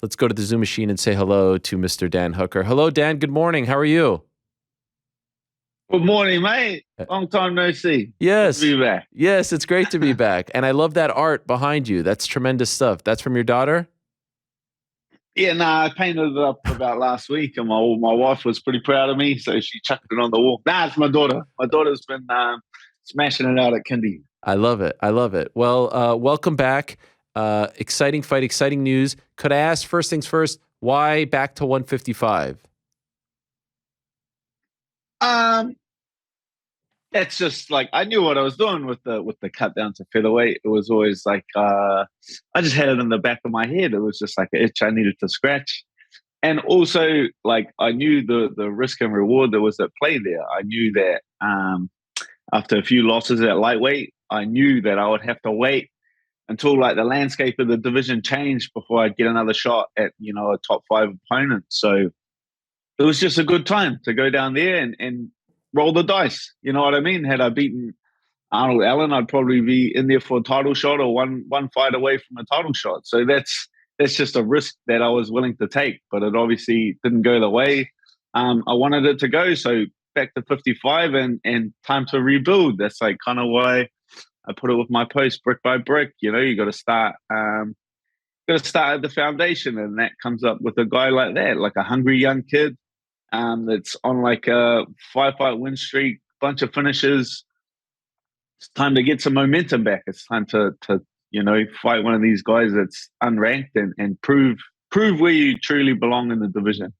Let's go to the Zoom machine and say hello to Mr. Dan Hooker. Hello, Dan. Good morning. How are you? Good morning, mate. Long time no see. Good to Yes. be back. Yes, it's great to be back. And I love that art behind you. That's tremendous stuff. That's from your daughter? Yeah, I painted it up about last week, and my wife was pretty proud of me, so she chucked it on the wall. It's my daughter. My daughter's been smashing it out at kindy. I love it. I love it. Well, welcome back. Exciting fight, exciting news. Could I ask, first things first, why back to 155? It's just like I knew what I was doing with the cut down to featherweight. It was always like I just had it in the back of my head. It was just like an itch I needed to scratch. And also, like, I knew the risk and reward that was at play there. I knew that after a few losses at lightweight, I knew that I would have to wait until like the landscape of the division changed before I'd get another shot at, a top 5 opponent. So it was just a good time to go down there and roll the dice. You know what I mean? Had I beaten Arnold Allen, I'd probably be in there for a title shot or one fight away from a title shot. So that's just a risk that I was willing to take, but it obviously didn't go the way I wanted it to go. So back to 55 and time to rebuild. That's like kind of why I put it with my post, brick by brick. You got to start. Got to start at the foundation, and that comes up with a guy like that, like a hungry young kid that's on like a 5-fight win streak, bunch of finishes. It's time to get some momentum back. It's time to fight one of these guys that's unranked and prove where you truly belong in the division.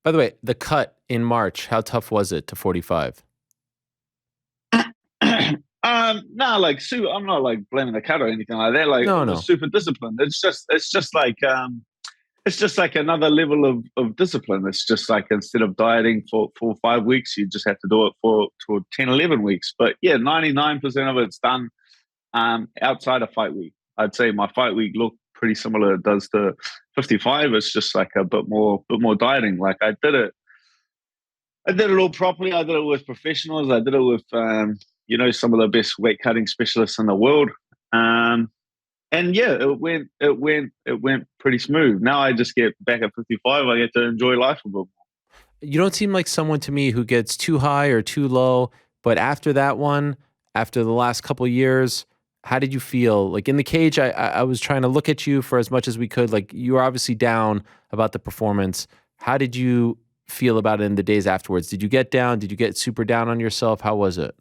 By the way, the cut in March, how tough was it to 45? No, like I'm not like blaming the cut or anything like that. Like No. it was super disciplined. It's just like another level of discipline. It's just like instead of dieting for 4 or 5 weeks, you just have to do it for 10, 11 weeks. But yeah, 99% of it's done outside of fight week. I'd say my fight week looked pretty similar it does to 55. It's just like a bit more dieting. Like I did it all properly. I did it with professionals. I did it with some of the best weight cutting specialists in the world. And yeah, it went pretty smooth. Now I just get back at 55. I get to enjoy life a bit more. You don't seem like someone to me who gets too high or too low. But after that one, after the last couple of years, how did you feel? Like in the cage, I was trying to look at you for as much as we could. Like you were obviously down about the performance. How did you feel about it in the days afterwards? Did you get down? Did you get super down on yourself? How was it?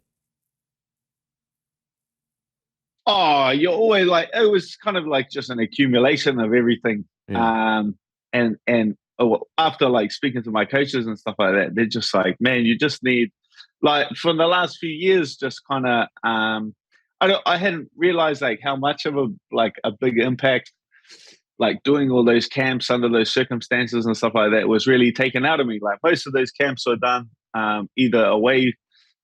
Oh, you're always like, it was kind of like just an accumulation of everything. Yeah. After like speaking to my coaches and stuff like that, they're just like, man, you just need, like, for the last few years, just kind of, I hadn't realized like how much of a big impact like doing all those camps under those circumstances and stuff like that was really taken out of me. Like most of those camps were done either away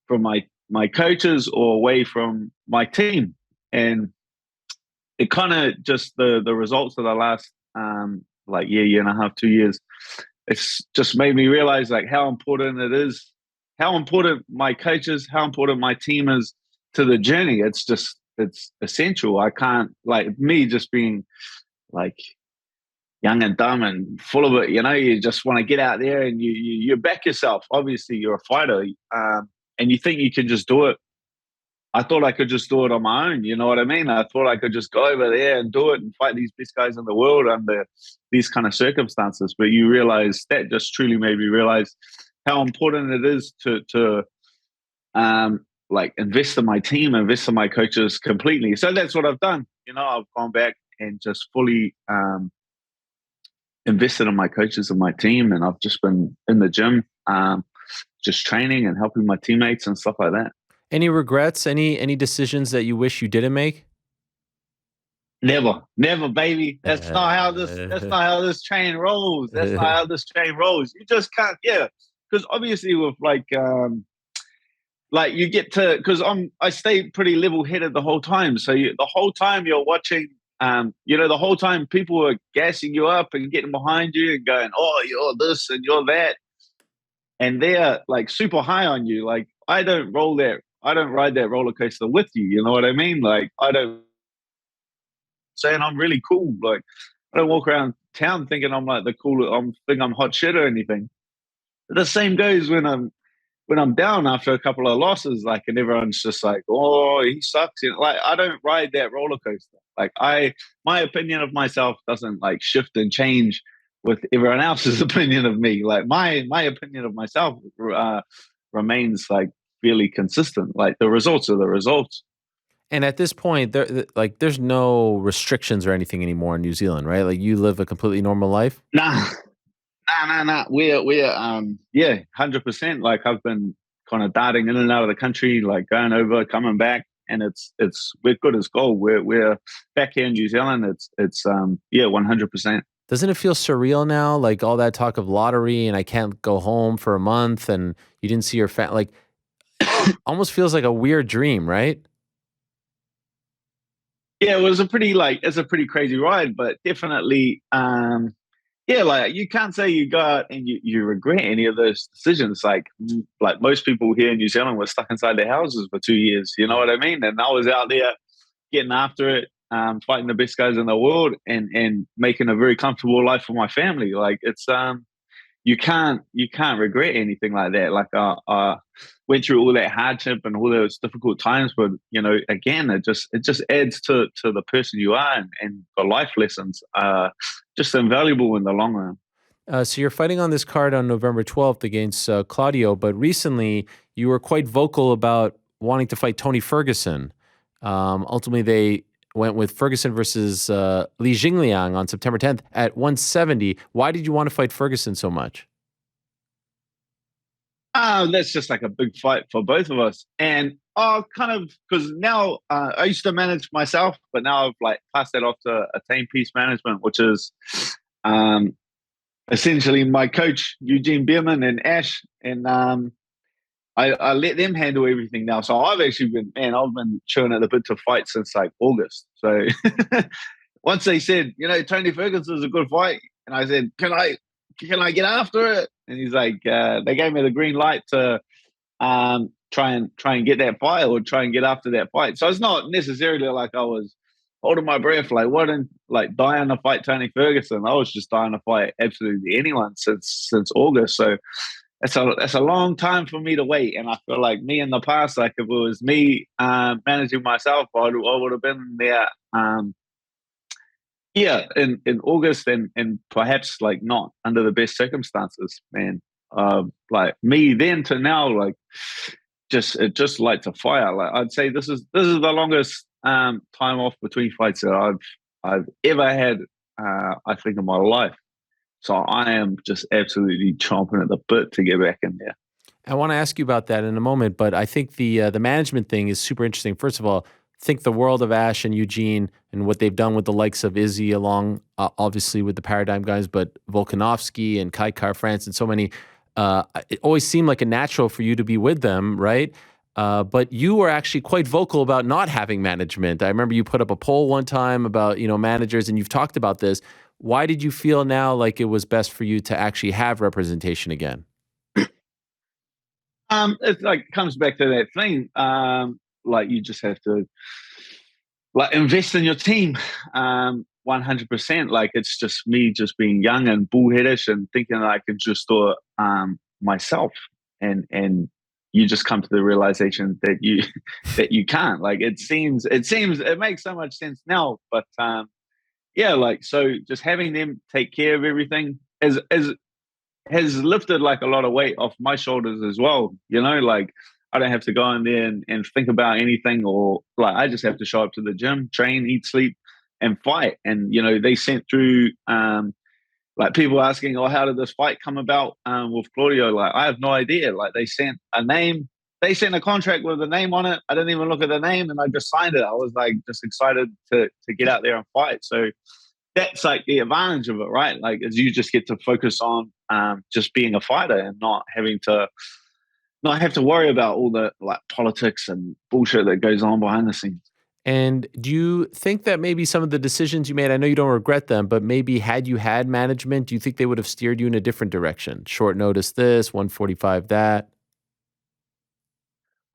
from my coaches or away from my team. And it kind of just the results of the last year and a half, 2 years, it's just made me realize like how important it is, how important my coaches, how important my team is to the journey. It's essential. I can't, like, me just being like young and dumb and full of it, you just want to get out there and you back yourself. Obviously you're a fighter, and you think you can just do it. I thought I could just do it on my own. You know what I mean? I thought I could just go over there and do it and fight these best guys in the world under these kind of circumstances. But you realize that just truly made me realize how important it is to invest in my team, invest in my coaches completely. So that's what I've done. I've gone back and just fully invested in my coaches and my team. And I've just been in the gym, just training and helping my teammates and stuff like that. Any regrets? Any decisions that you wish you didn't make? Never, baby. That's not how this train rolls. That's not how this train rolls. You just can't, yeah. Because obviously with you get to, because I stay pretty level headed the whole time. So the whole time you're watching, the whole time people are gassing you up and getting behind you and going, oh, you're this and you're that, and they're like super high on you. Like I don't ride that roller coaster with you. You know what I mean? Like I don't saying I'm really cool. Like I don't walk around town thinking I'm like the cool, think I'm hot shit or anything. The same goes when I'm down after a couple of losses, like, and everyone's just like, "Oh, he sucks." You know, like, I don't ride that roller coaster. Like, my opinion of myself doesn't like shift and change with everyone else's opinion of me. Like, my opinion of myself remains like fairly consistent. Like, the results are the results. And at this point, like, there's no restrictions or anything anymore in New Zealand, right? Like, you live a completely normal life. Nah, nah. We're yeah, 100%. Like, I've been kind of darting in and out of the country, like going over, coming back, and it's we're good as gold. We're back here in New Zealand. It's yeah, 100%. Doesn't it feel surreal now? Like all that talk of lottery and I can't go home for a month and you didn't see your like almost feels like a weird dream, right? Yeah, it was a pretty like it's a pretty crazy ride, but definitely yeah, like you can't say you go out and you regret any of those decisions. Like most people here in New Zealand were stuck inside their houses for 2 years. You know Yeah. what I mean? And I was out there getting after it, fighting the best guys in the world, and making a very comfortable life for my family. Like it's you can't regret anything like that. Like I went through all that hardship and all those difficult times, but again, it just adds to the person you are, and the life lessons are just invaluable in the long run. So you're fighting on this card on November 12th against Claudio, but recently you were quite vocal about wanting to fight Tony Ferguson. Ultimately, they went with Ferguson versus Li Jingliang on September 10th at 170. Why did you want to fight Ferguson so much? That's just like a big fight for both of us. And kind of because now I used to manage myself, but now I've like passed that off to a team piece management, which is um, essentially my coach Eugene Bierman and Ash, and I let them handle everything now. So I've been chewing at the bit to fight since like August. So once they said, Tony Ferguson's a good fight, and I said, can I get after it? And he's like, they gave me the green light to try and get that fight, or try and get after that fight. So it's not necessarily like I was holding my breath, like wasn't like dying to fight Tony Ferguson. I was just dying to fight absolutely anyone since August. So that's a long time for me to wait. And I feel like me in the past, like if it was me managing myself, I would have been there. Yeah, in August, and perhaps like not under the best circumstances, man. Like me then to now, like just like to fire. Like I'd say this is the longest time off between fights that I've ever had. I think in my life. So I am just absolutely chomping at the bit to get back in there. I want to ask you about that in a moment, but I think the management thing is super interesting. First of all, think the world of Ash and Eugene and what they've done with the likes of Izzy, along obviously with the Paradigm guys, but Volkanovski and Kai Car France and so many. It always seemed like a natural for you to be with them, right? But you were actually quite vocal about not having management. I remember you put up a poll one time about managers, and you've talked about this. Why did you feel now like it was best for you to actually have representation again? It's like comes back to that thing. Like you just have to like invest in your team. 100%. Like it's just me just being young and bullheadish and thinking I can just do it myself. And you just come to the realization that you that you can't. Like it makes so much sense now, but yeah, like so just having them take care of everything as has lifted like a lot of weight off my shoulders as well. Like I don't have to go in there and think about anything, or like I just have to show up to the gym, train, eat, sleep, and fight. And they sent through like people asking, "Oh, how did this fight come about with Claudio?" Like I have no idea. Like they sent a name, they sent a contract with a name on it. I didn't even look at the name, and I just signed it. I was like just excited to get out there and fight. So that's like the advantage of it, right? Like, is you just get to focus on just being a fighter and not have to worry about all the like politics and bullshit that goes on behind the scenes. And do you think that maybe some of the decisions you made, I know you don't regret them, but maybe had you had management, do you think they would have steered you in a different direction? Short notice this, 145 that.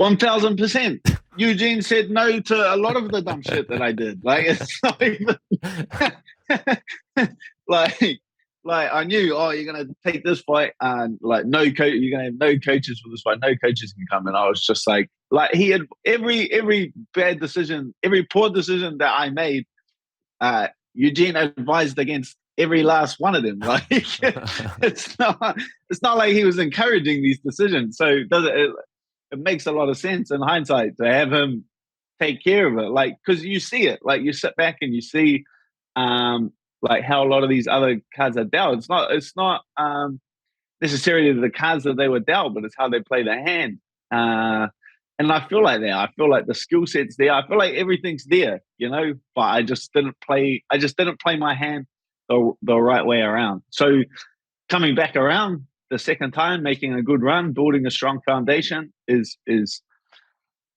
1000%. Eugene said no to a lot of the dumb shit that I did. Like it's not even like I knew, oh, you're gonna take this fight and like no coach, you're gonna have no coaches for this fight, no coaches can come. And I was just like he had every bad decision, every poor decision that I made, Eugene advised against every last one of them. Like it's not like he was encouraging these decisions. So it makes a lot of sense in hindsight to have him take care of it. Like, because you see it, like you sit back and you see like how a lot of these other cards are dealt. It's not necessarily the cards that they were dealt, but it's how they play their hand. And I feel like that. I feel like the skill set's there. I feel like everything's there, but I just didn't play my hand the right way around. So coming back around the second time, making a good run, building a strong foundation is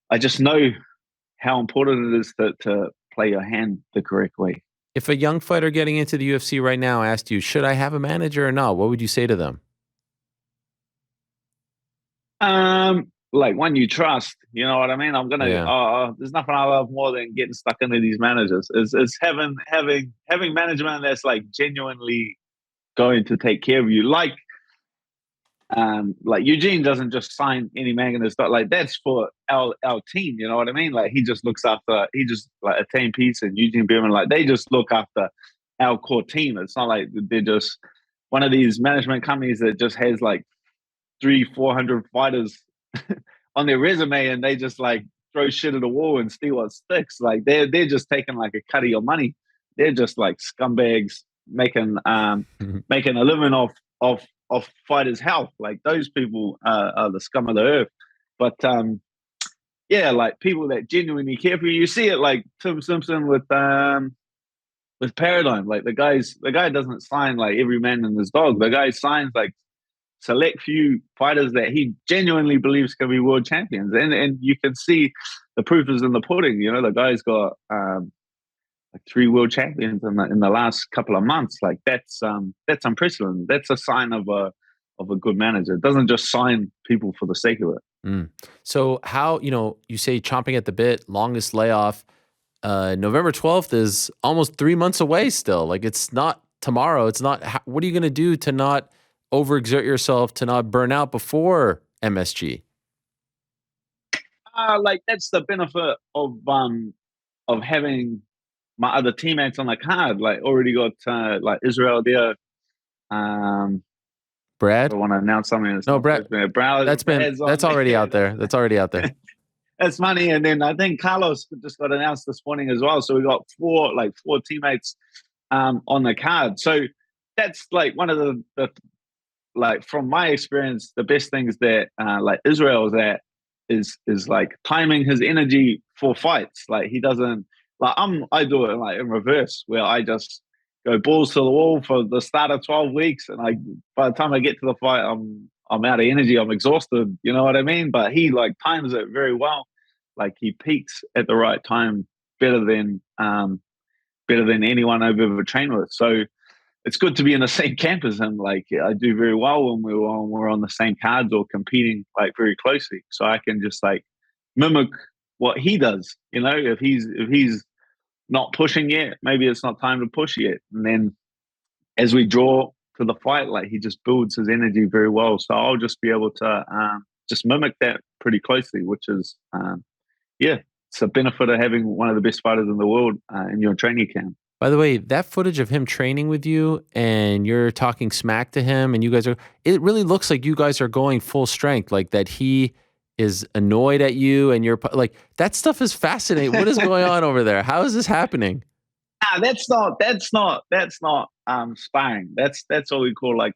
I just know how important it is to play your hand the correct way. If a young fighter getting into the UFC right now asked you, should I have a manager or not? What would you say to them? Like one you trust, you know what I mean? There's nothing I love more than getting stuck into these managers. Is having management that's like genuinely going to take care of you. Like Eugene doesn't just sign any man and stuff like that's for our team, you know what I mean? Like he just like a team piece, and Eugene Beerman, like they just look after our core team. It's not like they're just one of these management companies that just has like 300-400 fighters on their resume and they just like throw shit at the wall and see what sticks. Like they're just taking like a cut of your money. They're just like scumbags making making a living off fighters' health. Like those people are the scum of the earth. But yeah, like people that genuinely care for you. You see it like Tim Simpson with Paradigm. Like the guy doesn't sign like every man and his dog. The guy signs like select few fighters that he genuinely believes can be world champions, and you can see the proof is in the pudding. The guy's got like 3 world champions in the last couple of months. Like that's unprecedented. That's a sign of a good manager. It doesn't just sign people for the sake of it. Mm. So how you say chomping at the bit, longest layoff. November 12th is almost 3 months away still. Like it's not tomorrow. It's not. What are you going to do to not overexert yourself, to not burn out before MSG? Like that's the benefit of having my other teammates on the card. Like already got like Israel there. Brad? I want to announce something. No, Brad. That's already out there. That's already out there. That's money. And then I think Carlos just got announced this morning as well. So we got four teammates on the card. So that's like one of the like from my experience, the best things that like Israel is at is like timing his energy for fights. Like he doesn't like I do it like in reverse, where I just go balls to the wall for the start of 12 weeks, and by the time I get to the fight, I'm out of energy, I'm exhausted. You know what I mean? But he like times it very well. Like he peaks at the right time better than anyone I've ever trained with. So it's good to be in the same camp as him. Like I do very well when we're on the same cards or competing like very closely. So I can just like mimic what he does. If he's not pushing yet, maybe it's not time to push yet. And then as we draw to the fight, like he just builds his energy very well. So I'll just be able to just mimic that pretty closely, which is it's a benefit of having one of the best fighters in the world in your training camp. By the way, that footage of him training with you and you're talking smack to him and it really looks like you guys are going full strength, like that he is annoyed at you and you're like, that stuff is fascinating. What is going on over there? How is this happening? That's not sparring. That's what we call like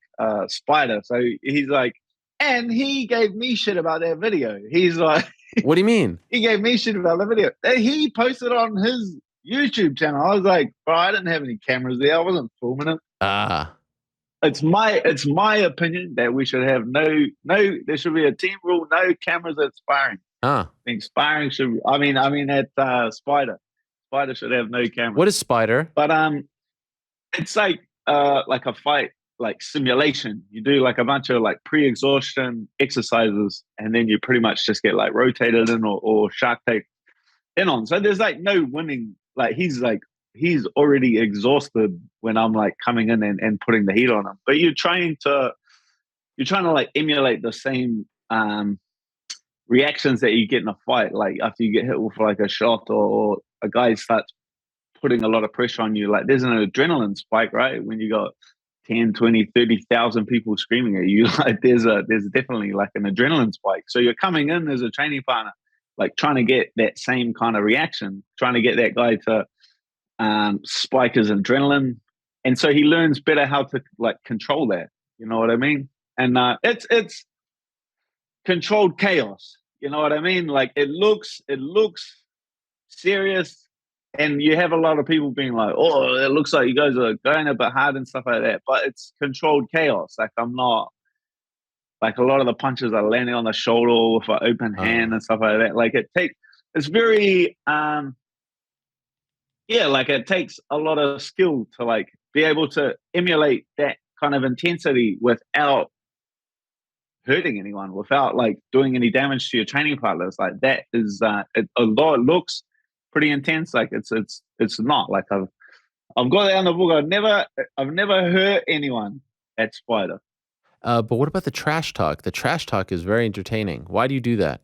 spider. So he's like, and he gave me shit about that video. He's like, what do you mean? He gave me shit about the video. He posted on his YouTube channel. I was like, bro, I didn't have any cameras there. I wasn't filming it. It's my opinion that we should have no. There should be a team rule: no cameras at sparring. I think sparring should. At Spider should have no cameras. What is Spider? But it's like a fight like simulation. You do like a bunch of like pre-exhaustion exercises, and then you pretty much just get like rotated in or shark take in on. So there's like no winning. Like he's already exhausted when I'm like coming in and putting the heat on him. But you're trying to like emulate the same reactions that you get in a fight. Like after you get hit with like a shot or a guy starts putting a lot of pressure on you, like there's an adrenaline spike, right? When you got 10, 20, 30,000 people screaming at you, like there's definitely like an adrenaline spike. So you're coming in as a training partner, like trying to get that same kind of reaction, trying to get that guy to spike his adrenaline. And so he learns better how to like control that. You know what I mean? And it's controlled chaos. You know what I mean? Like it looks serious, and you have a lot of people being like, "Oh, it looks like you guys are going a bit hard and stuff like that." But it's controlled chaos. Like I'm not like a lot of the punches are landing on the shoulder with an open hand and stuff like that. Like it's very yeah, like it takes a lot of skill to like be able to emulate that kind of intensity without hurting anyone, without like doing any damage to your training partners. Like that is although it looks pretty intense, like it's not. Like I've got that on the book. I've never hurt anyone at Spider. But what about the trash talk? The trash talk is very entertaining. Why do you do that?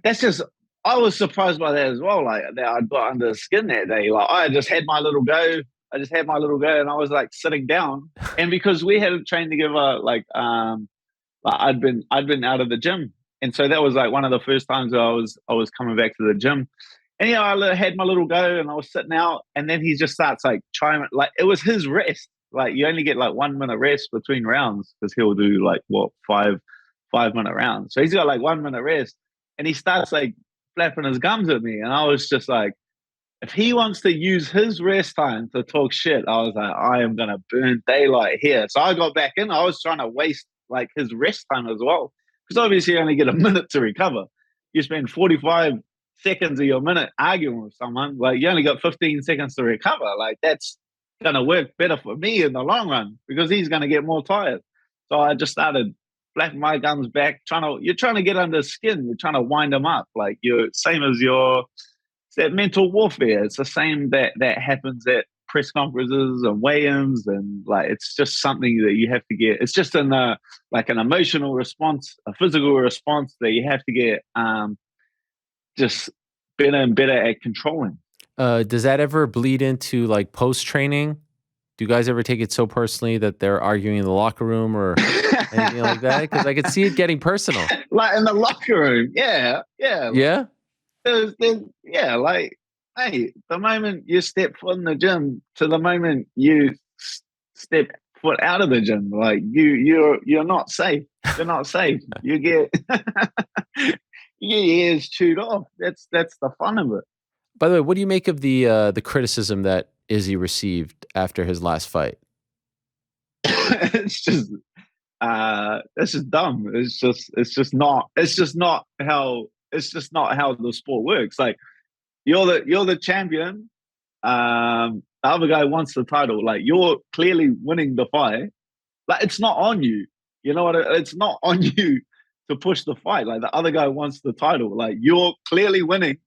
That's just I was surprised by that as well. Like that I got under the skin that day. Like I just had my little go. I just had my little go, and I was like sitting down. And because we hadn't trained together, like I'd been out of the gym, and so that was like one of the first times I was coming back to the gym. And I had my little go, and I was sitting out, and then he just starts like trying, like it was his rest. Like you only get like 1 minute rest between rounds because he'll do like what 5 minute rounds. So he's got like 1 minute rest, and he starts like flapping his gums at me, and I was just like, if he wants to use his rest time to talk shit, I was like, I am gonna burn daylight here. So I got back in. I was trying to waste like his rest time as well, because obviously you only get a minute to recover. You spend 45 seconds of your minute arguing with someone, like you only got 15 seconds to recover. Like that's gonna work better for me in the long run because he's gonna get more tired. So I just started flapping my gums back, you're trying to get under his skin, you're trying to wind him up. Like you're same as your it's that mental warfare. It's the same that happens at press conferences and weigh-ins, and like it's just something that you have to get. It's just like an emotional response, a physical response that you have to get just better and better at controlling. Does that ever bleed into like post training? Do you guys ever take it so personally that they're arguing in the locker room or anything like that? Because I could see it getting personal. Like in the locker room, yeah, yeah. Yeah. Yeah, like, hey, the moment you step foot in the gym to the moment you step foot out of the gym, like you're not safe. You're not safe. You get you get your ears chewed off. That's the fun of it. By the way, what do you make of the criticism that Izzy received after his last fight? It's just it's just dumb. It's just not how the sport works. Like you're the champion. The other guy wants the title. Like you're clearly winning the fight. Like it's not on you. You know what? It's not on you to push the fight. Like the other guy wants the title. Like you're clearly winning.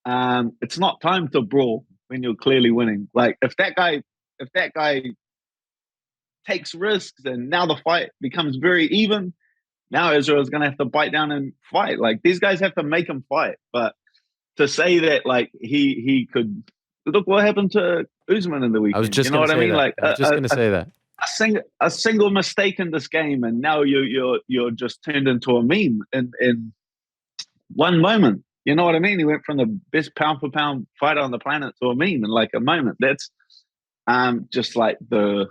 It's not time to brawl when you're clearly winning. Like if that guy takes risks and now the fight becomes very even, now Israel's going to have to bite down and fight. Like these guys have to make him fight. But to say that like he could look what happened to Usman in the I was weekend. just You know going what to I say mean? that. Like I was just going to say that. a single mistake in this game, and now you're just turned into a meme in one moment. You know what I mean? He went from the best pound for pound fighter on the planet to a meme in like a moment. That's just like the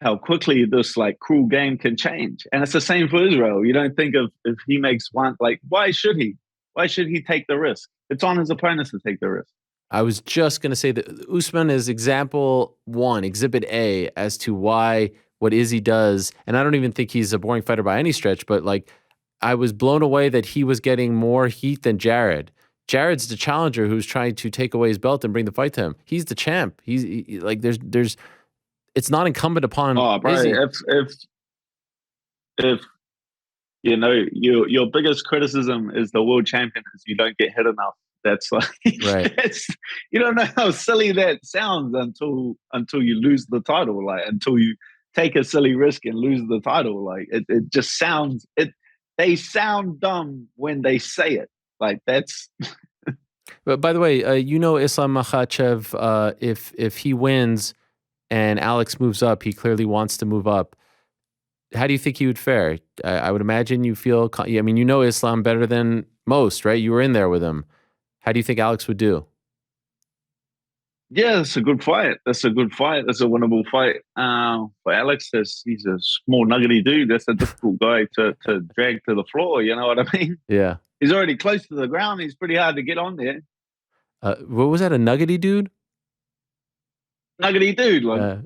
how quickly this like cruel game can change. And it's the same for Israel. You don't think of if he makes one, like, why should he? Why should he take the risk? It's on his opponents to take the risk. I was just going to say that Usman is example one, exhibit A, as to why what Izzy does. And I don't even think he's a boring fighter by any stretch, but like I was blown away that he was getting more heat than Jared. Jared's the challenger who's trying to take away his belt and bring the fight to him. He's the champ. Like there's it's not incumbent upon Oh, bro, Izzy. if you know your biggest criticism is the world champion is you don't get hit enough. That's like Right. that's you don't know how silly that sounds until you lose the title, like until you take a silly risk and lose the title. Like it just sounds it they sound dumb when they say it. Like that's But by the way, Islam Makhachev, if he wins and Alex moves up, he clearly wants to move up. How do you think he would fare? I would imagine you feel. I mean, Islam better than most, right? You were in there with him. How do you think Alex would do? yeah, it's a good fight. That's a good fight. That's a winnable fight. For Alex, he's a small nuggety dude. That's a difficult guy to drag to the floor. You know what I mean? Yeah. He's already close to the ground. He's pretty hard to get on there. What was that? A nuggety dude? Nuggety dude, like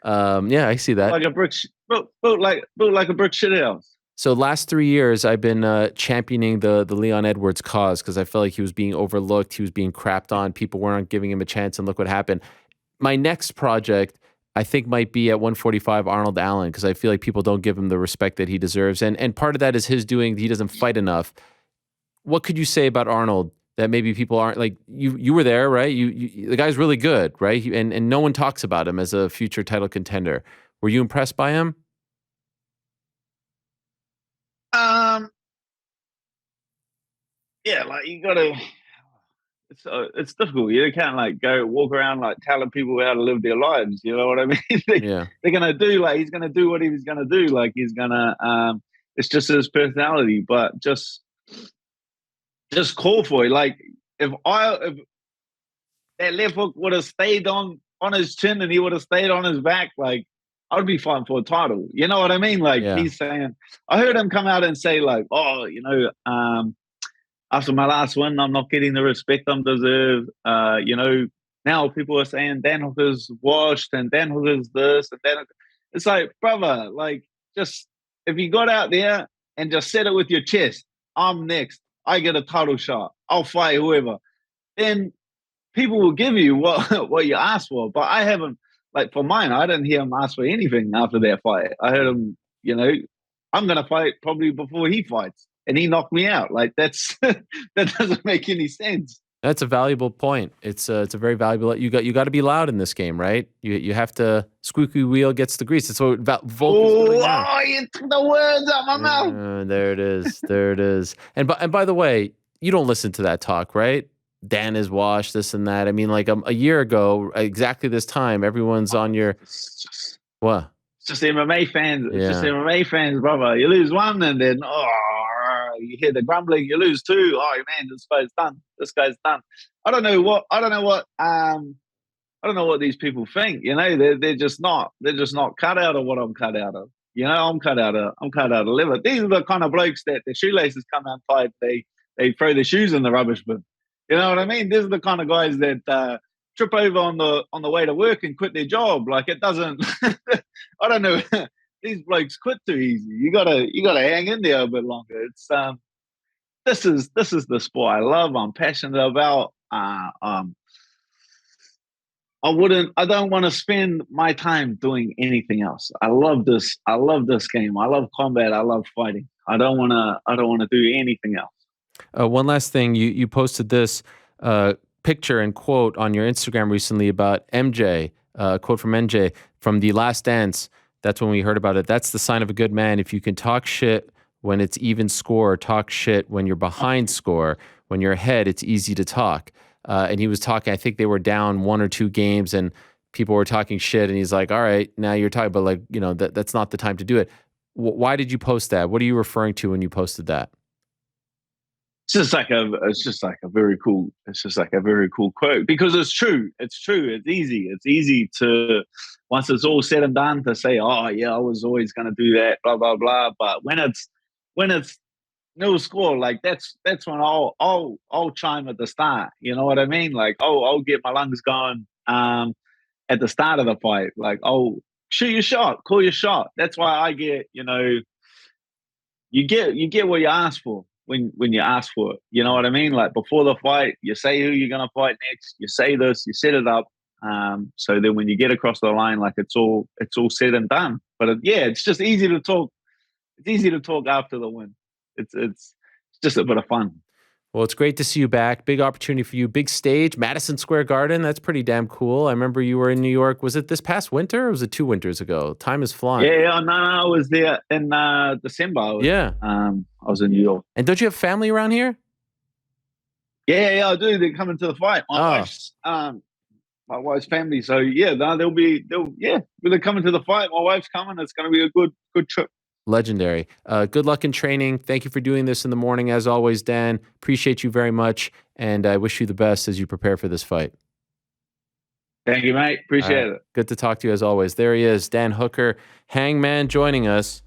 Yeah, I see built that. like a brick, built like a brick shit house. So last 3 years, I've been championing the Leon Edwards cause because I felt like he was being overlooked. He was being crapped on. People weren't giving him a chance, and look what happened. My next project, I think, might be at 145 Arnold Allen because I feel like people don't give him the respect that he deserves, and part of that is his doing. He doesn't fight enough. What could you say about Arnold that maybe people aren't like you? You were there, right? The guy's really good, right? And no one talks about him as a future title contender. Were you impressed by him? Um, yeah, like you gotta. It's difficult. You can't like go walk around like telling people how to live their lives. You know what I mean? Yeah, They're gonna do like he's gonna do what he was gonna do. Like he's gonna. It's just his personality, but just call for it. Like if that left hook would have stayed on his chin and he would have stayed on his back, like I would be fighting for a title. You know what I mean? Like yeah, he's saying, I heard him come out and say like, oh, after my last win, I'm not getting the respect I'm deserved. Now people are saying Dan Hooker's washed and Dan Hooker's this and Dan. It's like, brother, like just if you got out there and just said it with your chest, I'm next. I get a title shot. I'll fight whoever. Then people will give you what what you asked for. But I haven't like for mine, I didn't hear him ask for anything after that fight. I heard him, I'm gonna fight probably before he fights. And he knocked me out. Like that doesn't make any sense. that's a valuable point. It's a very valuable. You got to be loud in this game, right? You have to squeaky wheel gets the grease. That's what Volkan's doing now. You took the words out my mouth. There it is. There it is. And by the way, you don't listen to that talk, right? Dan is washed, this and that. I mean, like a year ago, exactly this time, everyone's on your what? It's just MMA fans. It's just Yeah. MMA fans, brother. You lose one, and then you hear the grumbling. You lose two. Oh man, this guy's done. This guy's done. I don't know what. I don't know what. I don't know what these people think. You know, they're just not. They're just not cut out of what I'm cut out of. You know, I'm cut out of liver. These are the kind of blokes that the shoelaces come untied. They throw their shoes in the rubbish bin. You know what I mean? These are the kind of guys that trip over on the way to work and quit their job. Like it doesn't. I don't know. These blokes quit too easy. You gotta hang in there a bit longer. It's this is the sport I love. I'm passionate about. I don't want to spend my time doing anything else. I love this. I love this game. I love combat. I love fighting. I don't wanna do anything else. One last thing, you posted this picture and quote on your Instagram recently about MJ. Quote from MJ from The Last Dance. That's when we heard about it. That's the sign of a good man. If you can talk shit when it's even score, talk shit when you're behind score. When you're ahead, it's easy to talk. And he was talking. I think they were down 1 or 2 games, and people were talking shit. And he's like, "All right, now you're talking, but like, that's not the time to do it." Why did you post that? What are you referring to when you posted that? It's just like a very cool quote because it's true. It's true. It's easy. It's easy to once it's all said and done to say, oh yeah, I was always gonna do that, blah blah blah. But when it's no score, like that's when I'll chime at the start. You know what I mean? Like I'll get my lungs going at the start of the fight. Like shoot your shot, call your shot. That's why I get, you get what you ask for when you ask for it. You know what I mean? Like before the fight, you say who you're gonna fight next. You say this. You set it up. So then when you get across the line, like it's all said and done. But yeah, it's just easy to talk. It's easy to talk after the win. It's just a bit of fun. Well, it's great to see you back. Big opportunity for you. Big stage, Madison Square Garden. That's pretty damn cool. I remember you were in New York. Was it this past winter or was it 2 winters ago? Time is flying. Yeah, no, I was there in December. Yeah. I was in New York. And don't you have family around here? Yeah, I do. They're coming to the fight. Oh, My wife's family. So yeah, no, they're coming to the fight. My wife's coming. It's going to be a good trip. legendary. Good luck in training. Thank you for doing this in the morning, as always, Dan. Appreciate you very much. And I wish you the best as you prepare for this fight. Thank you, mate. All right. Appreciate it. Good to talk to you as always. There he is, Dan Hooker, Hangman, joining us.